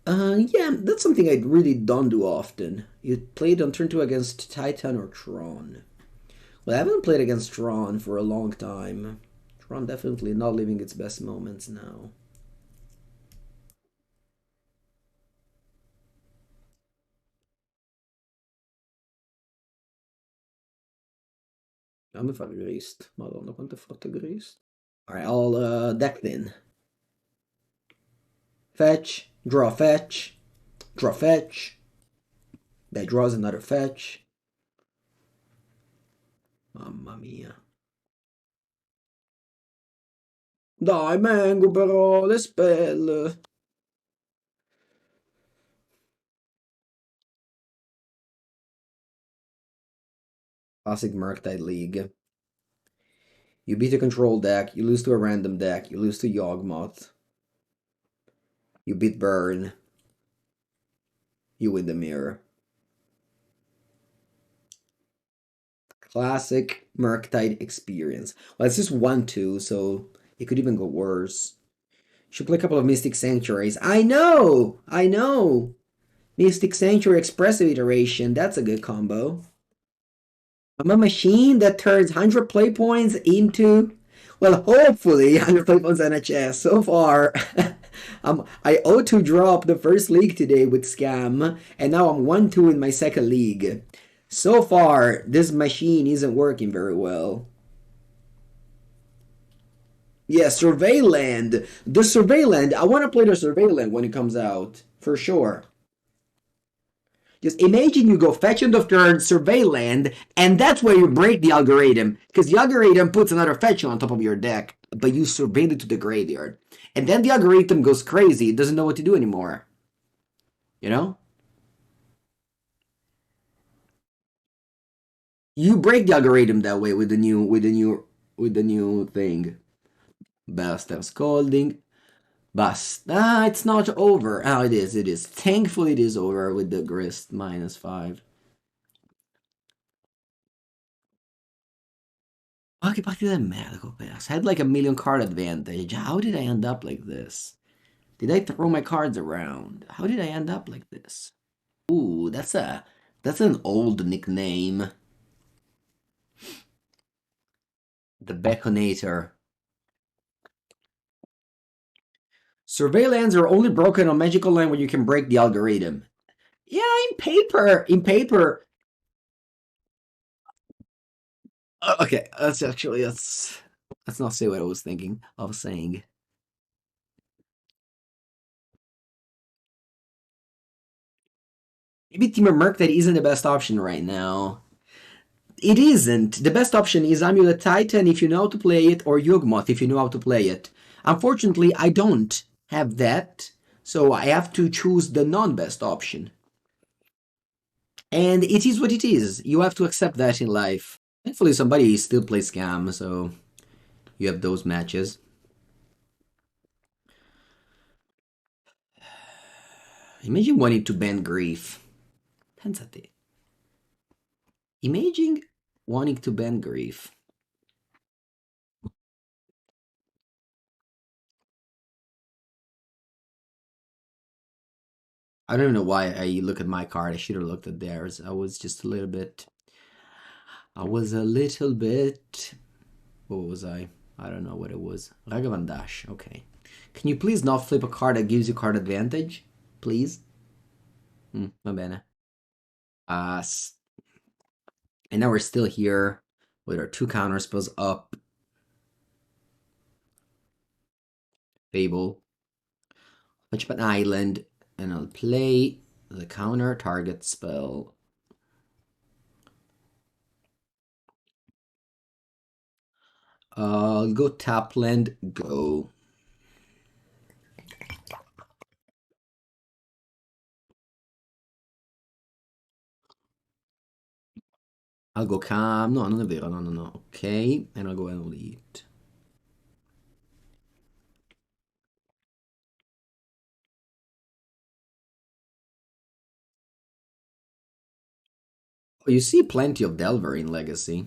Yeah, that's something I really don't do often. You played on turn 2 against Titan or Tron. Well, I haven't played against Tron for a long time. Tron definitely not living its best moments now. Ja, mi fa grist. Madonna, quanto è forte grist. Alright, I'll deck then. Fetch, draw fetch, draw fetch. That draws another fetch. Mamma mia. Dai, Mango però, le spell. Classic Murktide League. You beat a control deck, you lose to a random deck, you lose to Yawgmoth. You beat Burn. You win the mirror. Classic Murktide experience. Well, it's just 1-2, so it could even go worse. Should play a couple of Mystic Sanctuaries. I know! I know! Mystic Sanctuary Expressive Iteration. That's a good combo. I'm a machine that turns 100 play points into, well, hopefully 100 play points on a chest. So far, I O2 drop the first league today with Scam, and now I'm 1-2 in my second league. So far, this machine isn't working very well. Yeah, Surveyland. The Surveyland. I want to play the Surveyland when it comes out, for sure. Just imagine you go fetch end of turn, survey land, and that's where you break the algorithm. Because the algorithm puts another fetch on top of your deck, but you surveyed it to the graveyard. And then the algorithm goes crazy, it doesn't know what to do anymore. You know? You break the algorithm that way with the new thing. Best of Scolding. Bust. It's not over. Oh, it is. Thankfully it is over with the Grist -5. Oh, che partita di merda che ho perso. I had like a million card advantage. How did I end up like this? Did I throw my cards around? How did I end up like this? Ooh, that's an old nickname. The Baconator. Surveillance are only broken on Magical Land when you can break the algorithm. Yeah, in paper. Okay, let's not say what I was thinking of saying. Maybe Team of Murktide isn't the best option right now. It isn't. The best option is Amulet Titan if you know how to play it, or Yawgmoth if you know how to play it. Unfortunately, I don't have that, so I have to choose the non-best option. And it is what it is. You have to accept that in life. Thankfully, somebody still plays Scam, so you have those matches. Imagine wanting to ban Grief. Pensate. Imagine wanting to ban Grief. I don't even know why I look at my card. I should have looked at theirs. I was just a little bit... What was I? I don't know what it was. Ragavan Dash. Okay. Can you please not flip a card that gives you card advantage? Please? Va bene. And now we're still here with our 2 counterspells up. Bauble. Touch up an island, and I'll play the counter target spell. I'll go tap land, go. I'll go cam. No, non è vero, no. Ok, and I'll go Unholy Heat. Oh, you see plenty of Delver in Legacy.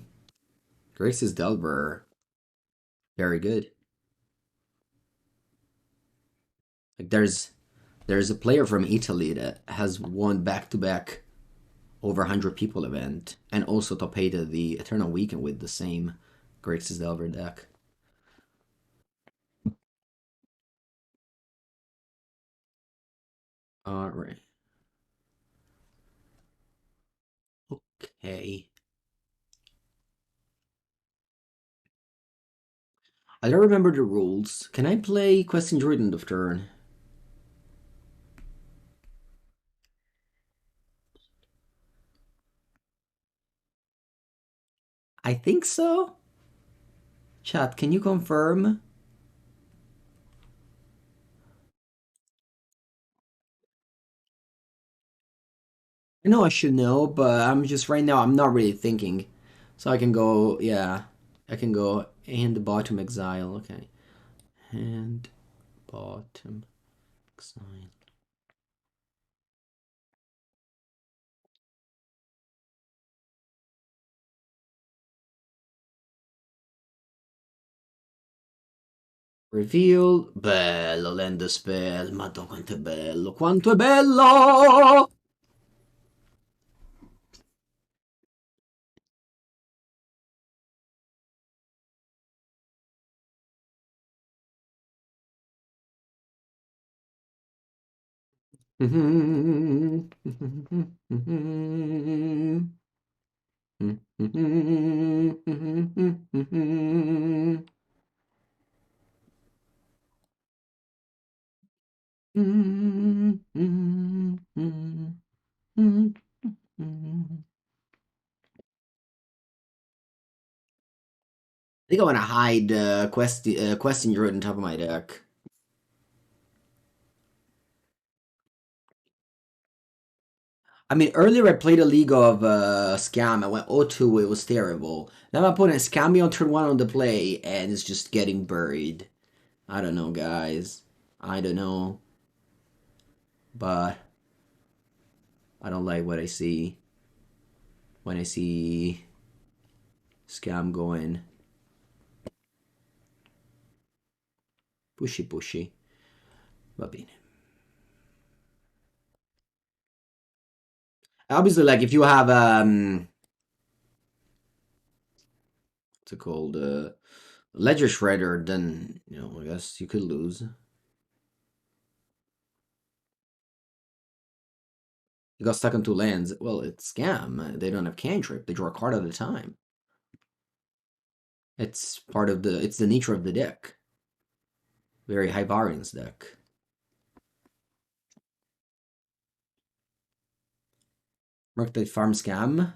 Grace's Delver. Very good. Like there's a player from Italy that has won back-to-back over 100 people event and also top 8 of the Eternal Weekend with the same Grixis Delver deck. Alright. Okay. I don't remember the rules. Can I play Questing Druid end of turn? I think so. Chat, can you confirm? I know I should know, but I'm just right now, I'm not really thinking. So I can go, yeah. I can go and the bottom exile, okay. And bottom exile. Reveal, bello l'end spell, madò quanto è bello, quanto è bello! I think I want to hide Questing Druid on top of my deck. I mean, earlier I played a league of Scam. I went 0-2. It was terrible. Now my opponent scammed me on turn 1 on the play, and it's just getting buried. I don't know, guys. I don't know. But I don't like what I see when I see Scam going. Pushy, pushy. Va bene. Obviously, like, if you have, what's it called? Ledger Shredder, then, you know, I guess you could lose. You got stuck on 2 lands. Well, it's Scam. They don't have cantrip. They draw a card at a time. It's part of the, it's the nature of the deck. Very high variance deck. Murktide Farm Scam.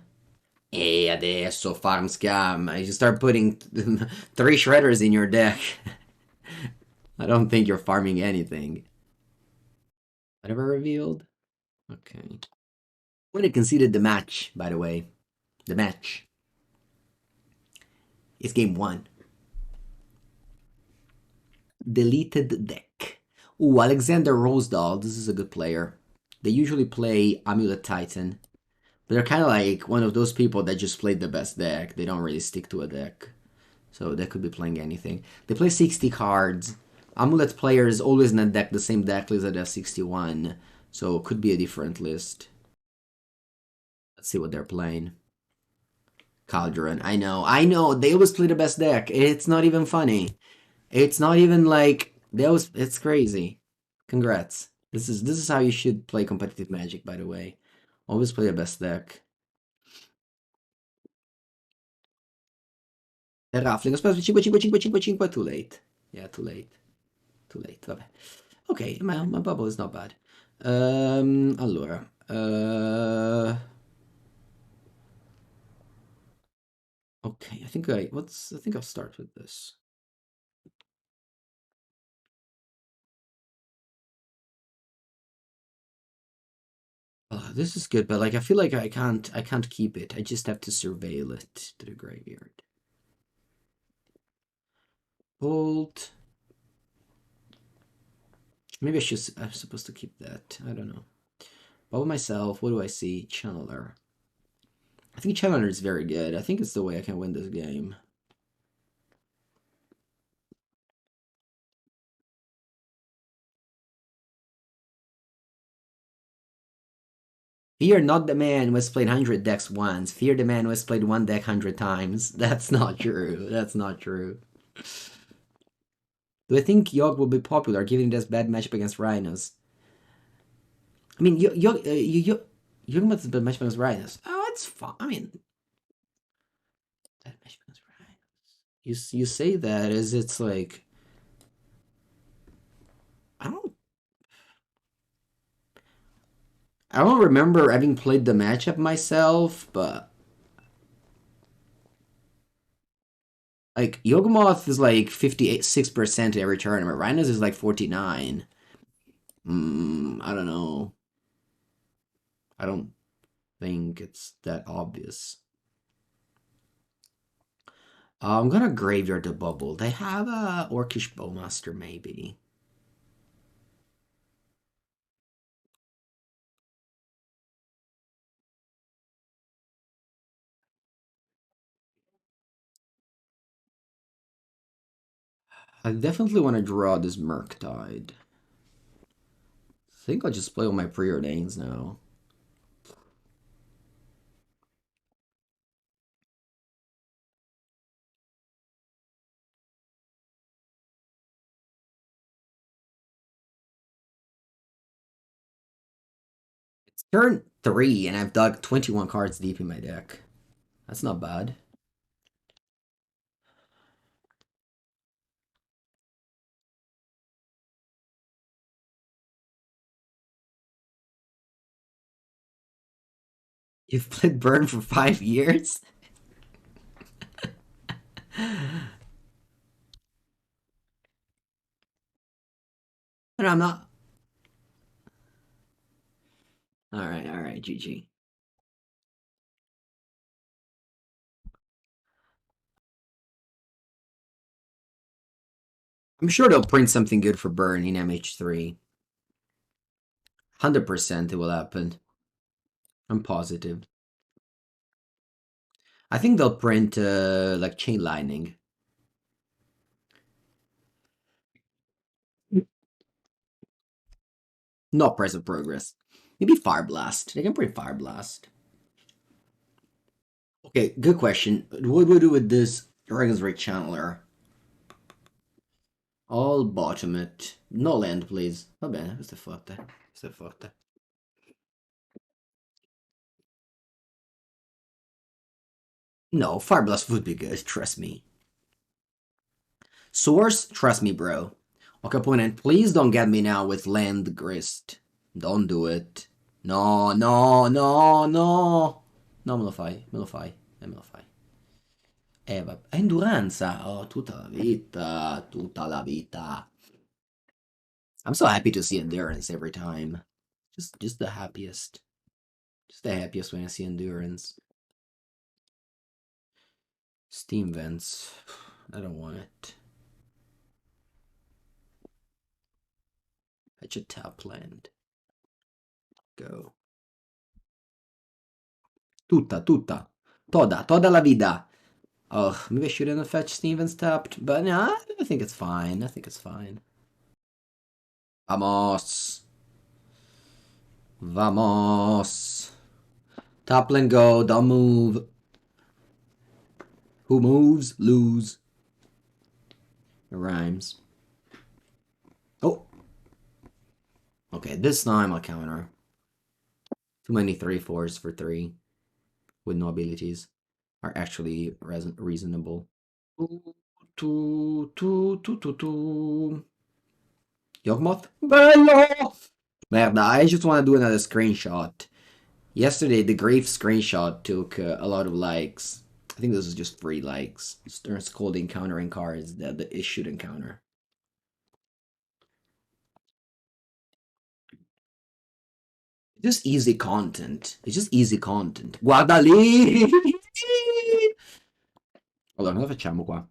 E adesso Farm Scam. You start putting 3 Shredders in your deck. I don't think you're farming anything. Whatever revealed? Okay. When it conceded the match, by the way. The match. It's game 1. Deleted deck. Ooh, Alexander Rosedahl. This is a good player. They usually play Amulet Titan. But they're kind of like one of those people that just played the best deck. They don't really stick to a deck. So they could be playing anything. They play 60 cards. Amulet players always in a deck, the same deck list that has 61. So it could be a different list. Let's see what they're playing. Cauldron. I know. They always play the best deck. It's not even funny. It's not even like they always. It's crazy. Congrats. This is how you should play competitive Magic. By the way, always play the best deck. Raffling, aspetta, 5, 5, 5, 5, 5, too late. Yeah, too late. Too late, vabbè. Ok, my bubble is not bad. Allora. Okay, I think I'll start with this. This is good, but like I feel like I can't keep it. I just have to surveil it to the graveyard. Bolt. Maybe I'm supposed to keep that. I don't know. Bubble myself. What do I see? Channeler. I think Channeler is very good. I think it's the way I can win this game. Fear not the man who has played 100 decks once. Fear the man who has played one deck 100 times. That's not true. That's not true. Do I think Yogg will be popular given this bad matchup against Rhinos? I mean, Yawgmoth is a bad matchup against Rhinos. Oh, it's fine. I mean, bad matchup against Rhinos. You say that as it's like, I don't remember having played the matchup myself, but like Yawgmoth is like 56% every tournament. Rhinos is like 49. I don't know. I don't think it's that obvious. I'm gonna graveyard the Bauble. They have a Orcish Bowmaster, maybe. I definitely want to draw this Murktide. I think I'll just play with my Preordains now. It's turn 3, and I've dug 21 cards deep in my deck. That's not bad. You've played Burn for 5 years? But I'm not. Alright, GG. I'm sure they'll print something good for Burn in MH3. 100% it will happen. I'm positive. I think they'll print like Chain Lightning. Not Present Progress. Maybe Fire Blast. They can print Fire Blast. Okay, good question. What do we do with this Dragon's Ray Channeler? I'll bottom it. No land, please. Va bene, questo è forte. Questo è forte. No, Fire Blast would be good, trust me. Source, trust me, bro. Okay, opponent, please don't get me now with land grist. Don't do it. No, no, no, no. No, me lo fai, me lo fai, me lo fai. Vabbè. Enduranza. Oh, tutta la vita, tutta la vita. I'm so happy to see Endurance every time. Just the happiest. Just the happiest when I see Endurance. Steam Vents. I don't want it. I should tap land. Go. Tutta. Toda la vida. Oh, maybe I shouldn't have fetched Steam Vents tapped, but nah, I think it's fine. I think it's fine. Vamos. Vamos. Top lane go, don't move. Who moves, lose. It rhymes. Oh. Okay, this time I'll counter. Too many 3/4s for 3 with no abilities are actually reasonable. Yawgmoth? Bello! Merda, I just want to do another screenshot. Yesterday, the Grave screenshot took a lot of likes. I think this is just 3 likes. Stern Scolding countering cards that it shouldn't counter. It's just easy content. It's just easy content. Guarda lì! Allora, cosa facciamo qua?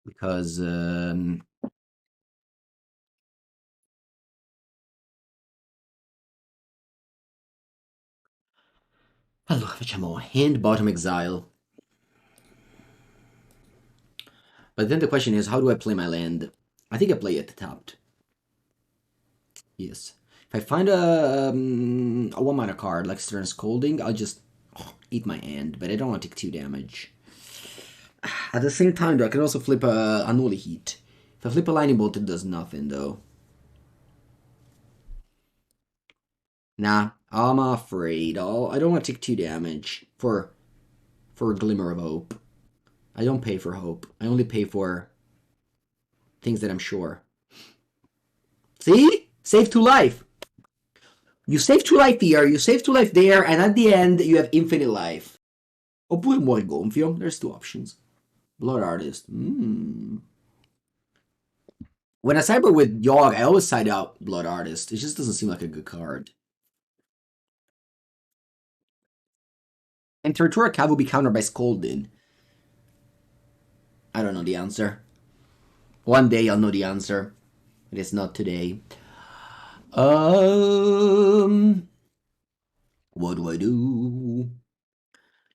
Because allora, facciamo Hand Bottom Exile. But then the question is, how do I play my land? I think I play it tapped. Yes. If I find a 1-mana card like Stern Scolding, I'll just eat my hand, but I don't want to take 2 damage. At the same time, though, I can also flip a Unholy Heat. If I flip a Lightning Bolt, it does nothing, though. Nah, I'm afraid. I don't want to take 2 damage for a Glimmer of Hope. I don't pay for hope. I only pay for things that I'm sure. See? Save 2 life. You save 2 life here, you save 2 life there, and at the end, you have infinite life. Oppure muori gonfio. There's 2 options. Blood Artist. When I cyber with Yawg, I always side out Blood Artist. It just doesn't seem like a good card. And Territorial Cav will be countered by Scolding. I don't know the answer. One day I'll know the answer. But it's not today. What do I do?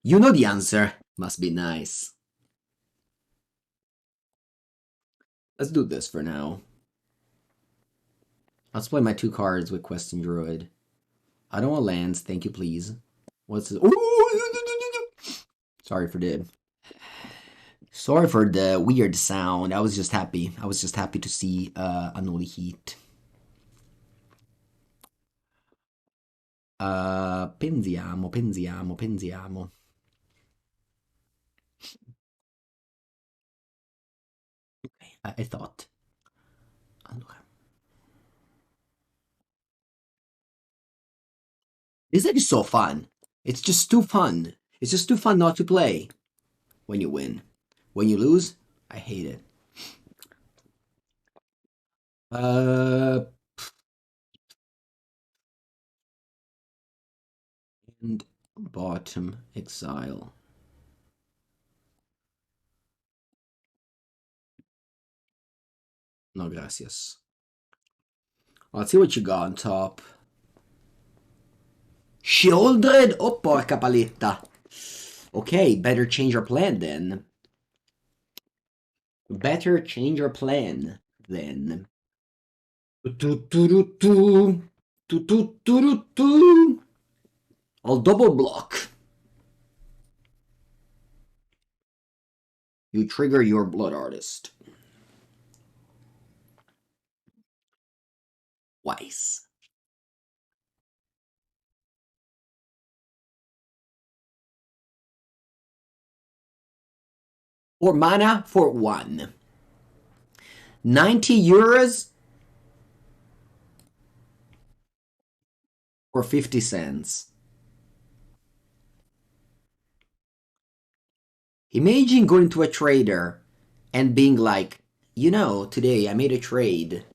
You know the answer. Must be nice. Let's do this for now. Let's play my 2 cards with Questing Druid. I don't want lands, thank you please. What's this? Sorry for the weird sound. I was just happy. I was just happy to see Unholy Heat. Pensiamo. Okay, I thought. Allora. This is so fun. It's just too fun. It's just too fun not to play. When you win. When you lose, I hate it. And bottom exile. No gracias. Let's see what you got on top. Shieldred? Oh, porca paletta. Okay, better change our plan then. Better change our plan then. I'll double block. You trigger your Blood Artist. Twice. Or mana for 1. 90 euros or 50 cents. Imagine going to a trader and being like, you know, today I made a trade.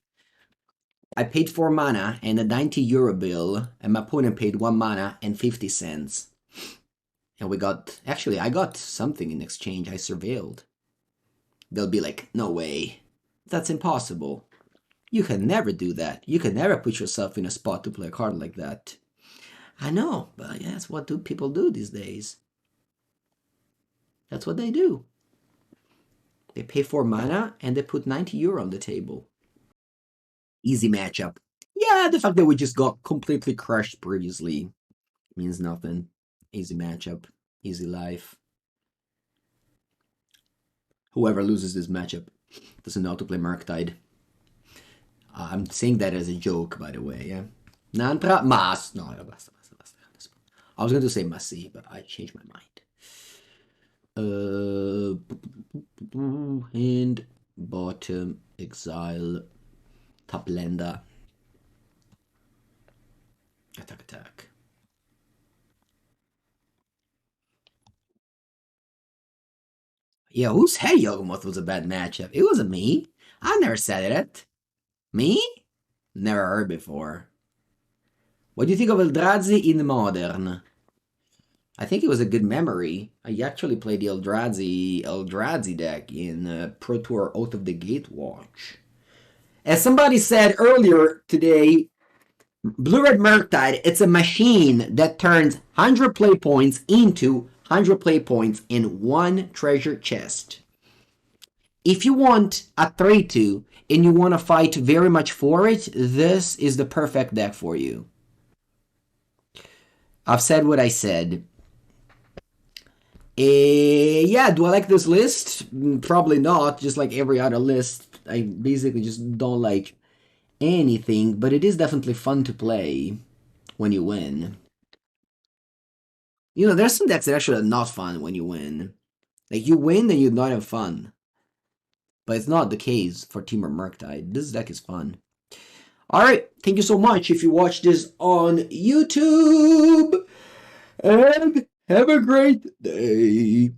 I paid 4 mana and a 90 euro bill, and my opponent paid 1 mana and 50 cents. And we got, actually, I got something in exchange. I surveilled. They'll be like, no way. That's impossible. You can never do that. You can never put yourself in a spot to play a card like that. I know, but yeah, that's what people do these days. That's what they do. They pay 4 mana and they put 90 euro on the table. Easy matchup. Yeah, the fact that we just got completely crushed previously means nothing. Easy matchup. Easy life. Whoever loses this matchup doesn't know how to play Murktide. I'm saying that as a joke, by the way, yeah? Nantra mas. No, basta. I was going to say Masi, but I changed my mind. And bottom exile. Top lander. Attack. Yeah, who said Yawgmoth was a bad matchup? It wasn't me. I never said it. Me? Never heard before. What do you think of Eldrazi in Modern? I think it was a good memory. I actually played the Eldrazi deck in Pro Tour Out of the Gate Watch. As somebody said earlier today, Blue-Red Murktide, it's a machine that turns 100 play points into 100 play points in 1 treasure chest. If you want a 3-2 and you want to fight very much for it, this is the perfect deck for you. I've said what I said. Yeah, do I like this list? Probably not, just like every other list. I basically just don't like anything, but it is definitely fun to play when you win. You know, there's some decks that actually are not fun when you win. Like, you win and you not have fun. But it's not the case for Team Murktide. This deck is fun. Alright, thank you so much if you watch this on YouTube. And have a great day.